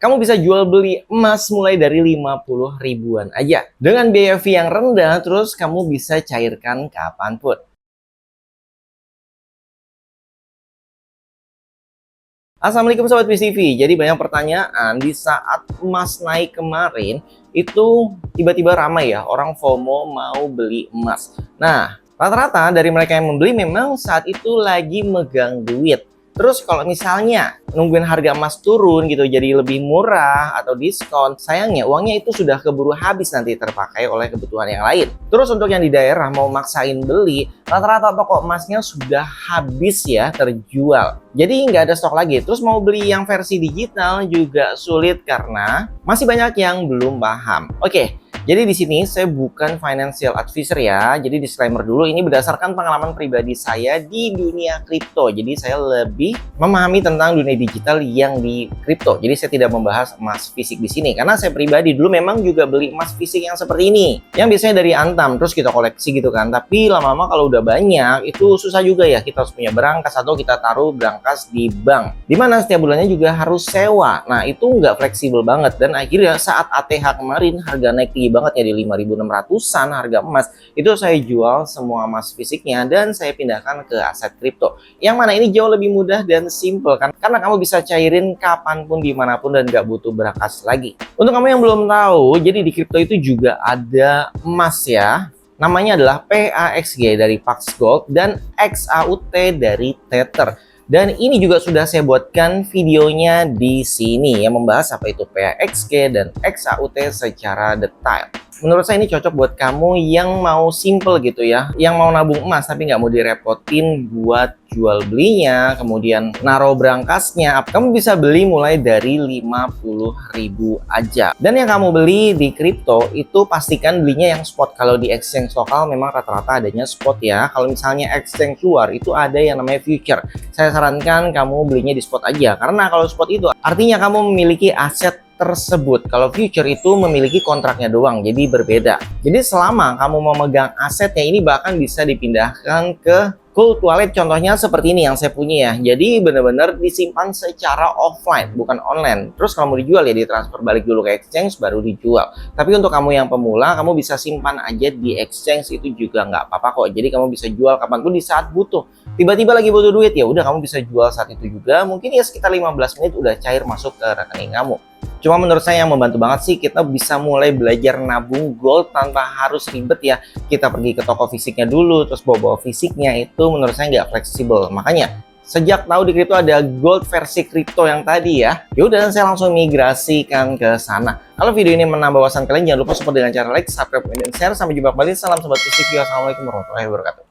kamu bisa jual beli emas mulai dari 50 ribuan aja. Dengan biaya fee yang rendah, terus kamu bisa cairkan kapanpun. Assalamualaikum Sobat PCV. Jadi banyak pertanyaan di saat emas naik kemarin, itu tiba-tiba ramai ya, orang FOMO mau beli emas. Nah, rata-rata dari mereka yang membeli memang saat itu lagi megang duit. Terus kalau misalnya nungguin harga emas turun gitu jadi lebih murah atau diskon, sayangnya uangnya itu sudah keburu habis nanti terpakai oleh kebutuhan yang lain. Terus untuk yang di daerah mau maksain beli, rata-rata toko emasnya sudah habis ya terjual. Jadi nggak ada stok lagi. Terus mau beli yang versi digital juga sulit karena masih banyak yang belum paham. Oke. Jadi di sini saya bukan financial advisor ya. Jadi disclaimer dulu, ini berdasarkan pengalaman pribadi saya di dunia kripto. Jadi saya lebih memahami tentang dunia digital yang di kripto. Jadi saya tidak membahas emas fisik di sini karena saya pribadi dulu memang juga beli emas fisik yang seperti ini. Yang biasanya dari Antam terus kita koleksi gitu kan. Tapi lama-lama kalau udah banyak itu susah juga ya. Kita harus punya berangkas atau kita taruh berangkas di bank. Dimana setiap bulannya juga harus sewa. Nah, itu nggak fleksibel banget dan akhirnya saat ATH kemarin harga naik tinggi banget ya di 5.600-an harga emas, itu saya jual semua emas fisiknya dan saya pindahkan ke aset kripto yang mana ini jauh lebih mudah dan simple kan, karena kamu bisa cairin kapanpun dimanapun dan nggak butuh berangkas lagi. Untuk kamu yang belum tahu, jadi di kripto itu juga ada emas ya, namanya adalah PAXG dari Pax Gold dan XAUT dari Tether. Dan ini juga sudah saya buatkan videonya di sini yang membahas apa itu PAXG dan XAUT secara detail. Menurut saya ini cocok buat kamu yang mau simple gitu ya, yang mau nabung emas tapi nggak mau direpotin buat jual belinya, kemudian naruh berangkasnya. Kamu bisa beli mulai dari 50.000 aja. Dan yang kamu beli di kripto itu pastikan belinya yang spot. Kalau di exchange lokal memang rata-rata adanya spot ya. Kalau misalnya exchange luar itu ada yang namanya future. Saya sarankan kamu belinya di spot aja, karena kalau spot itu artinya kamu memiliki aset tersebut. Kalau future itu memiliki kontraknya doang, jadi berbeda. Jadi selama kamu memegang asetnya ini bahkan bisa dipindahkan ke cold wallet, contohnya seperti ini yang saya punya ya. Jadi benar-benar disimpan secara offline, bukan online. Terus kalau mau dijual ya ditransfer balik dulu ke exchange baru dijual. Tapi untuk kamu yang pemula, kamu bisa simpan aja di exchange, itu juga nggak apa-apa kok. Jadi kamu bisa jual kapanpun di saat butuh. Tiba-tiba lagi butuh duit ya udah kamu bisa jual saat itu juga. Mungkin ya sekitar 15 menit udah cair masuk ke rekening kamu. Cuma menurut saya yang membantu banget sih, kita bisa mulai belajar nabung gold tanpa harus ribet ya. Kita pergi ke toko fisiknya dulu, terus bawa fisiknya, itu menurut saya nggak fleksibel. Makanya sejak tahu di kripto ada gold versi kripto yang tadi ya, yaudah saya langsung migrasikan ke sana. Kalau video ini menambah wawasan kalian, jangan lupa support dengan cara like, subscribe, dan share. Sampai jumpa kembali. Salam Sobat PCV. Wassalamualaikum warahmatullahi wabarakatuh.